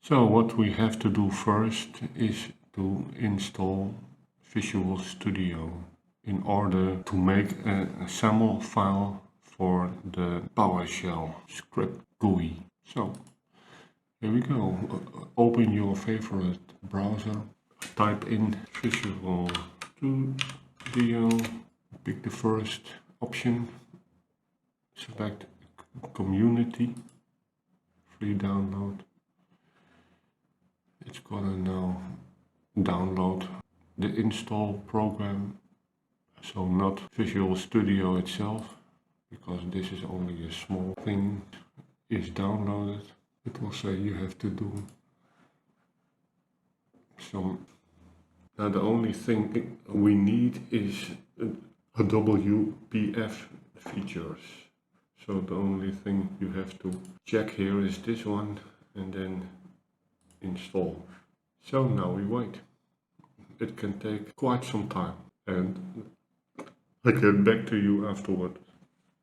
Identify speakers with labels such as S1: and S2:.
S1: So what we have to do first is to install Visual Studio in order to make a XAML file for the Powershell script GUI. So here we go. Open your favorite browser, type in Visual Studio, pick the first option, select Community, free download. It's gonna now download the install program, so not Visual Studio itself, because this is only a small thing is downloaded. It will say you have to do some. Now the only thing we need is a WPF features. So the only thing you have to check here is this one and then install. So now we wait. It can take quite some time and I'll get back to you afterward.